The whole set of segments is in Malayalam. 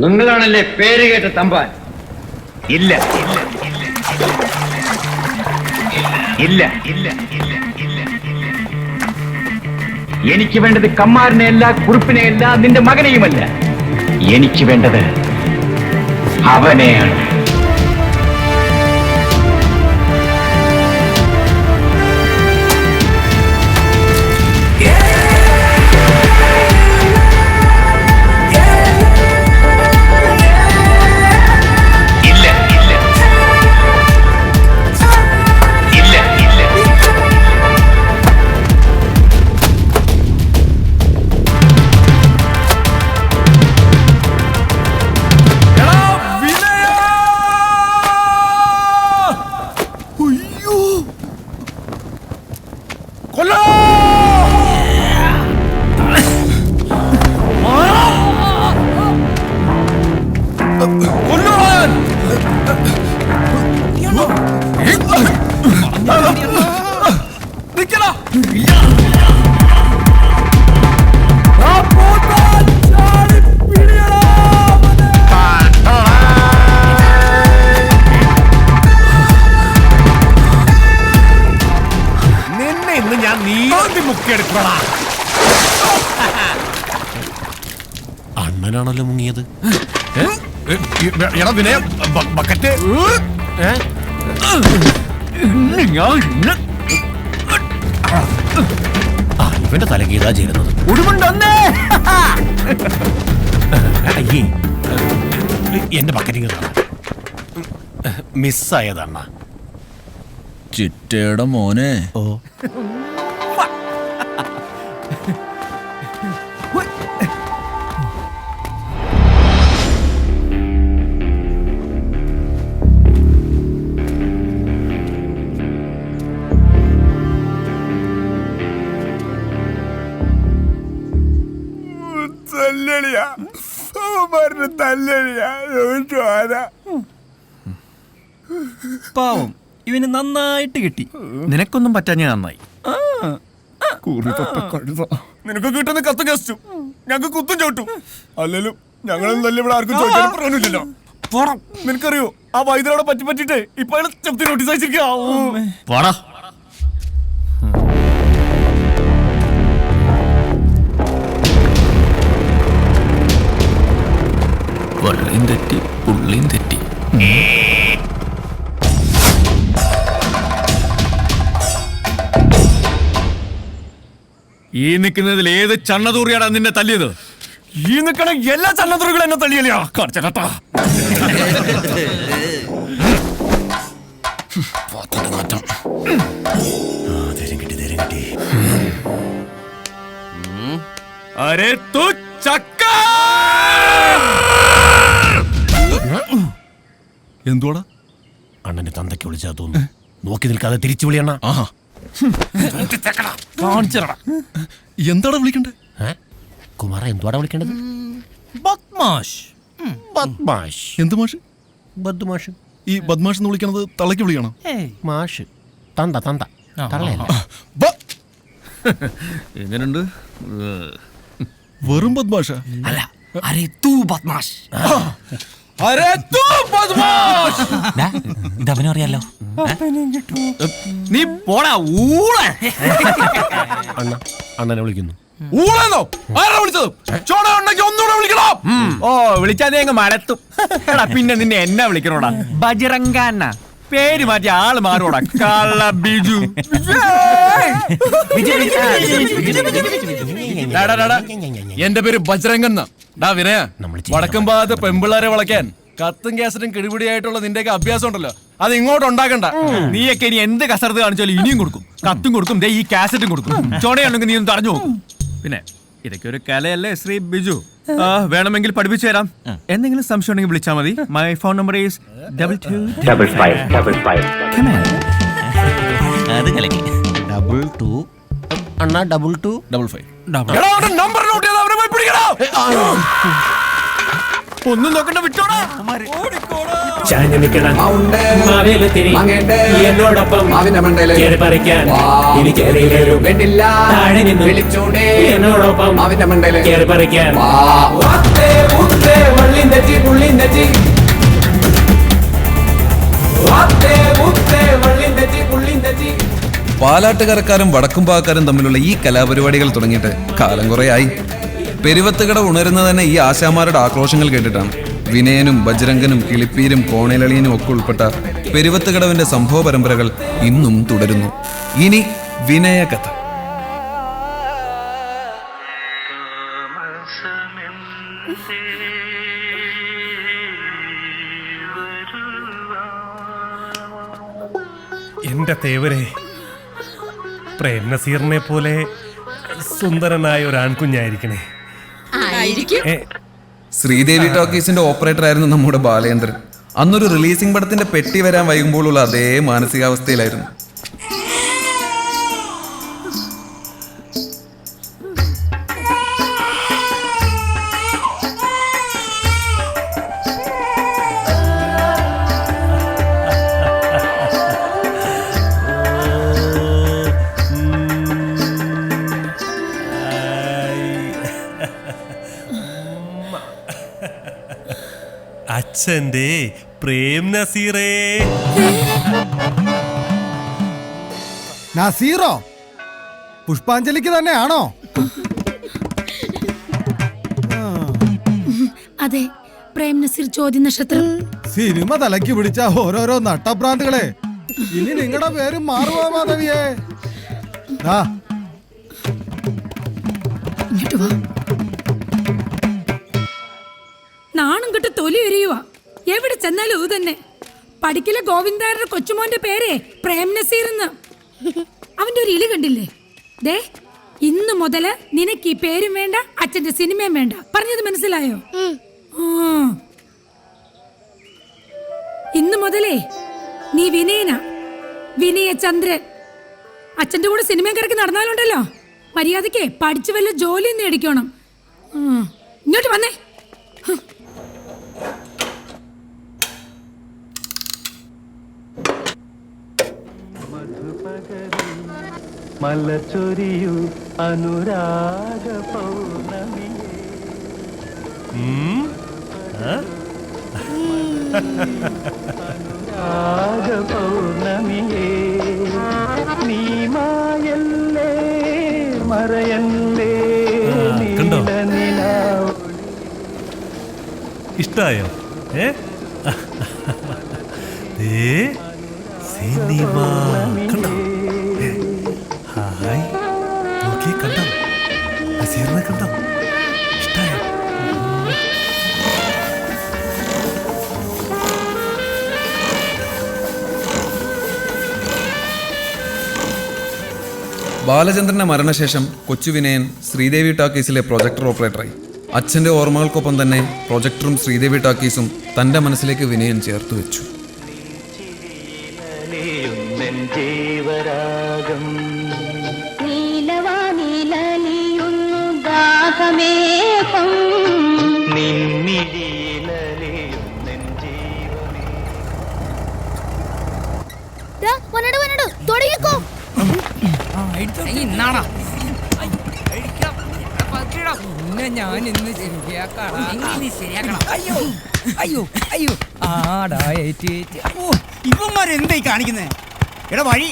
നിങ്ങളാണല്ലേ പേര് കേട്ട തമ്പാൻ? ഇല്ല ഇല്ല ഇല്ല ഇല്ല ഇല്ല. എനിക്ക് വേണ്ടത് കമ്മാരനെയല്ല, കുറുപ്പിനെയല്ല, നിന്റെ മകനെയുമല്ല. എനിക്ക് വേണ്ടത് അവനെയാണ്. അണ്ണനാണല്ലോ മുങ്ങിയത്. ഇവന്റെ തലകീതാ ചേരുന്നത്. എന്റെ ബക്കറ്റിങ് മിസ്സായതണ്ണ. ചിറ്റയുടെ മോനെ. ഓ പാവം, ഇവന് നന്നായിട്ട് കിട്ടി. നിനക്കൊന്നും പറ്റാഞ്ഞ നന്നായി. നിനക്ക് കിട്ടുന്ന കത്ത് കസ്റ്റു, ഞങ്ങൾക്ക് കുത്തും ചോട്ടു. അല്ലല്ലോ ഞങ്ങളും നല്ല ഇവിടെ ആർക്കും ചോദിക്കാൻ പറഞ്ഞില്ലല്ലോ. നിനക്കറിയോ ആ വൈദ്യരോടെ പറ്റിട്ട് ഇപ്പൊ നോട്ടീസ് അയച്ചിരിക്കാ. വള്ളിയും തെറ്റി പുള്ളിയും തെറ്റി. ഈ നിൽക്കുന്നതിൽ ഏത് ചണ്ണതൂറിയാടാ നിന്നെ തല്ലിയത്? ഈ നിൽക്കണ എല്ലാ ചണ്ണതൂറുകളും എന്നെ തല്ലിയല്ലോ. കാണിച്ചേട്ടാ അരേ തു ചക്ക. എന്തുവാടാ? അണ്ണന്റെ തന്തയ്ക്ക് വിളിച്ചാ തോന്നുന്നു. നോക്കി നിൽക്കാതെ തിരിച്ചു വിളിയണ്ണ. എന്താടാ വിളിക്കണ്ടേ? കുമാര എന്തുവാടാ വിളിക്കേണ്ടത്? ബദ്മാഷ്. ബദ്മാഷ്. എന്ത് മാഷ്? ബദ്മാഷ്. ഈ ബദ്മാഷ് എന്ന് വിളിക്കണത് തള്ളക്ക് വിളിക്കണം. മാഷ് തന്ത തന്ത തള്ളയല്ല. എങ്ങനുണ്ട്? വെറും ബദ്മാഷ അല്ല, അരേ തൂ ബദ്മാഷ്. ഇതവനും അറിയാലോ. നീ പോടാ ഊള. അണ്ണനെ വിളിക്കുന്നു. ഊളെന്നോ? ആരാ വിളിച്ചത്? ചോട ഉണ്ടെങ്കിൽ ഒന്നുകൂടെ വിളിക്കണം. ഓ, വിളിച്ചാ നീ അങ്ങ് മലത്തും. എടാ പിന്നെ നിന്നെ എന്നാ വിളിക്കണോടാ? ബജറങ്കാന്ന പേര് മാറ്റി ആള് മാറോടാ. കള്ള ബിജു. എന്റെ പേര് ബജ്രംഗൻ. വിനയ, വടക്കം ഭാഗത്ത് പെമ്പിള്ളാരെ വളയ്ക്കാൻ കത്തും കാസറ്റും കിടിപിടിയായിട്ടുള്ള നിന്റെയൊക്കെ അഭ്യാസം ഉണ്ടല്ലോ, അത് ഇങ്ങോട്ട് ഉണ്ടാക്കണ്ട. നീയൊക്കെ ഇനി എന്ത് കസർത്ത് കാണിച്ചാലും ഇനിയും കൊടുക്കും. കത്തും കൊടുക്കും, ഈ കാസറ്റും കൊടുക്കും. ചോടയാണെങ്കിൽ നീ ഒന്ന് തടഞ്ഞു നോക്കും. പിന്നെ ഇതൊക്കെ ഒരു കലയല്ലേ ശ്രീ ബിജു. വേണമെങ്കിൽ പഠിപ്പിച്ചു തരാം. എന്തെങ്കിലും സംശയം ഉണ്ടെങ്കിൽ വിളിച്ചാൽ മതി. My phone number is 225555. അത് കലക്കി. 22 അണ്ണാ 2255. നമ്പർ നോട്ട് ചെയ്ത് അവരെ പോയി പിടിക്കണം. ഒന്നും നോക്കണ്ട വിട്ടോടാ. ചാഞ്ഞു നിൽക്കണം മാവേലിത്തിരി എന്നോടൊപ്പം കേറി പറിക്കാൻ എനിക്കറിയില്ലൊരു താഴെ നിന്ന് വിളിച്ചോണ്ടേ എന്നോടൊപ്പം അവന്റെ മണ്ടയില് കേറി പറിക്കാൻ പാലാട്ടുകരക്കാരും വടക്കുംപാക്കാരും തമ്മിലുള്ള ഈ കലാപരിപാടികൾ തുടങ്ങിയിട്ട് കാലം കുറേയായി. പെരുവത്തുകട ഉണരുന്നത് തന്നെ ഈ ആശാമാരുടെ ആക്രോശങ്ങൾ കേട്ടിട്ടാണ്. വിനയനും ബജ്രംഗനും കിളിപ്പീരും കോണേലളിയനും ഒക്കെ ഉൾപ്പെട്ട പെരുവത്തുകടവിന്റെ സംഭവ പരമ്പരകൾ ഇന്നും തുടരുന്നു. ഇനി വിനയകഥ. എന്റെ തേവരെ, പ്രേം നസീറിനെ പോലെ സുന്ദരനായ ഒരു ആൺകുഞ്ഞായിരിക്കണേ. ശ്രീദേവി ടോക്കീസിന്റെ ഓപ്പറേറ്റർ ആയിരുന്നു നമ്മുടെ ബാലേന്ദ്രൻ. അന്നൊരു റിലീസിംഗ് പടത്തിന്റെ പെട്ടി വരാൻ വൈകുമ്പോഴുള്ള അതേ മാനസികാവസ്ഥയിലായിരുന്നു. അച്ഛന്റെ പ്രേം നസീറേ. നസീറോ? പുഷ്പാഞ്ജലിക്ക് തന്നെയാണോ? അതെ, പ്രേം നസീർ ചോദ്യ നക്ഷത്രം. സിനിമ തലയ്ക്ക് പിടിച്ച ഓരോരോ നട്ടഭ്രാന്തുകളെ. ഇനി നിങ്ങളുടെ പേര് മാറുവാ മാധവിയേ. ഇങ്ങോട്ട് വാ. നാണം കെട്ട് തൊലി എരിയുവാ. എവിടെ ചെന്നാലും ഇത് തന്നെ. പഠിക്കലെ ഗോവിന്ദാരുടെ കൊച്ചുമോന്റെ പേര് പ്രേം നസീർ എന്ന്. അവന്റെ ഒരു ഇലി കണ്ടില്ലേ? ദേ, ഇന്ന് മുതല് നിനക്ക് ഈ പേരും വേണ്ട, അച്ഛന്റെ സിനിമയും വേണ്ട. പറഞ്ഞത് മനസ്സിലായോ? ഇന്ന് മുതലേ നീ വിനയന, വിനയചന്ദ്രൻ. അച്ഛന്റെ കൂടെ സിനിമയും കറക്കി നടന്നാലുണ്ടല്ലോ, മര്യാദക്ക് പഠിച്ചു വല്ല ജോലി നേടിക്കണം. ഇങ്ങോട്ട് വന്നേ. മലച്ചൊരിയു അനുരാഗ പൗർണമി. അനുരാഗ പൗർണമിയേ, നീ മായല്ലേ മറയല്ലേ. കണ്ടോ? ഇഷ്ടായോ? സിനിമ കണ്ടോ? ഹായ്, നോക്കി കണ്ടോ? നസീറിനെ കണ്ടോ? ഇഷ്ടായോ? ബാലചന്ദ്രന്റെ മരണശേഷം കൊച്ചു വിനയൻ ശ്രീദേവി ടാക്കീസിലെ പ്രൊജക്ടർ ഓപ്പറേറ്ററായി. അച്ഛന്റെ ഓർമ്മകൾക്കൊപ്പം തന്നെ പ്രൊജക്ടറും ശ്രീദേവി ടാക്കീസും തന്റെ മനസ്സിലേക്ക് വിനയൻ ചേർത്ത് വെച്ചു. ഞാൻ ഇന്ന് ശരിയാക്കണം. അയ്യോ അയ്യോ അയ്യോ, ആടാ ഇവന്മാരെന്തായി കാണിക്കുന്നേ? എടാ വഴി.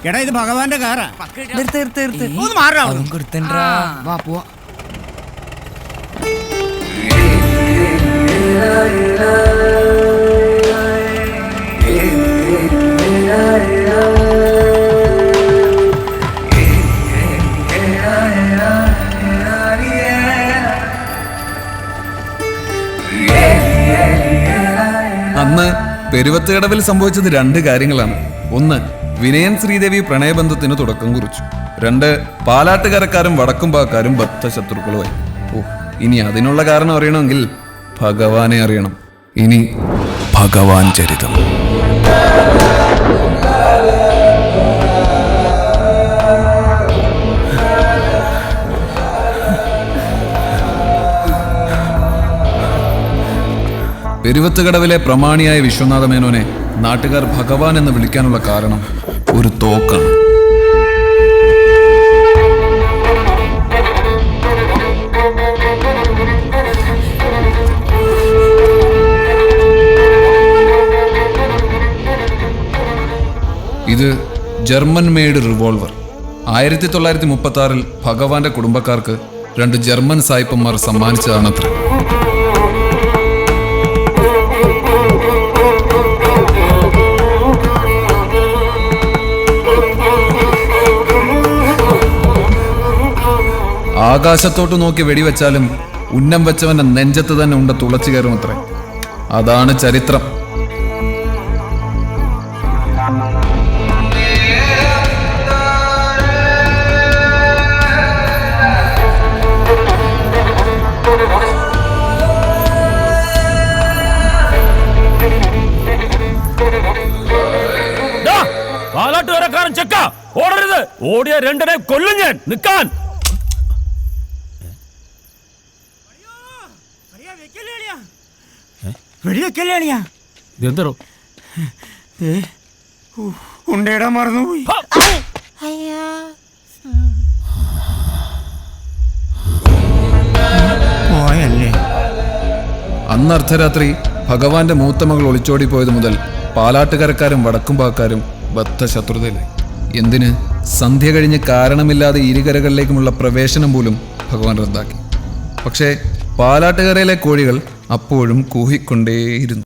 എടാ ഇത് ഭഗവാന്റെ കാറാ. ഒന്ന് മാറാ. വാ പോവാ. അന്ന് പെരുവത്തുകടവിൽ സംഭവിച്ചത് രണ്ട് കാര്യങ്ങളാണ്. ഒന്ന്, വിനയൻ ശ്രീദേവി പ്രണയബന്ധത്തിന് തുടക്കം കുറിച്ചു. രണ്ട്, പാലാട്ടുകരക്കാരും വടക്കുംപാക്കാരും ബദ്ധശത്രുക്കളുമായി. ഇനി അതിനുള്ള കാരണം അറിയണമെങ്കിൽ ഭഗവാനെ അറിയണം. ഇനി ഭഗവാൻ ചരിതം. പെരുവത്തുകടവിലെ പ്രമാണിയായ വിശ്വനാഥ മേനോനെ നാട്ടുകാർ ഭഗവാൻ എന്ന് വിളിക്കാനുള്ള കാരണം ഒരു തോക്കാണ്. ഇത് ജർമ്മൻ മെയ്ഡ് റിവോൾവർ. 1936 ഭഗവാന്റെ കുടുംബക്കാർക്ക് 2 ജർമ്മൻ സായിപ്പന്മാർ സമ്മാനിച്ചതാണത്രേ. ആകാശത്തോട്ട് നോക്കി വെടിവെച്ചാലും ഉന്നം വെച്ചവന്റെ നെഞ്ചത്ത് തന്നെ ഉണ്ട തുളച്ചു കയറുമത്രേ. അതാണ് ചരിത്രം. പാലാട്ടുകാരക്കാരൻ ചെക്ക ഓടരുത്, ഓടിയ 2 കൊല്ലും ഞാൻ. നിൽക്കാൻ വെടിവെക്കല്ലേണിയാ എന്തോ ഉണ്ടേടാ മറന്നുപോയി. പോയല്ലേ. അന്ന് അർദ്ധരാത്രി ഭഗവാന്റെ മൂത്ത മകൾ ഒളിച്ചോടി പോയത് മുതൽ പാലാട്ടുകരക്കാരും വടക്കുംപാക്കാരും ബദ്ധ ശത്രുതയിലായി. എന്തിന്? സന്ധ്യ കഴിഞ്ഞ് കാരണമില്ലാതെ ഇരുകരകളിലേക്കുമുള്ള പ്രവേശനം പോലും ഭഗവാൻ റദ്ദാക്കി. പക്ഷേ പാലാട്ടുകരയിലെ കോഴികൾ അപ്പോഴും കൂഹിക്കൊണ്ടേയിരുന്നു.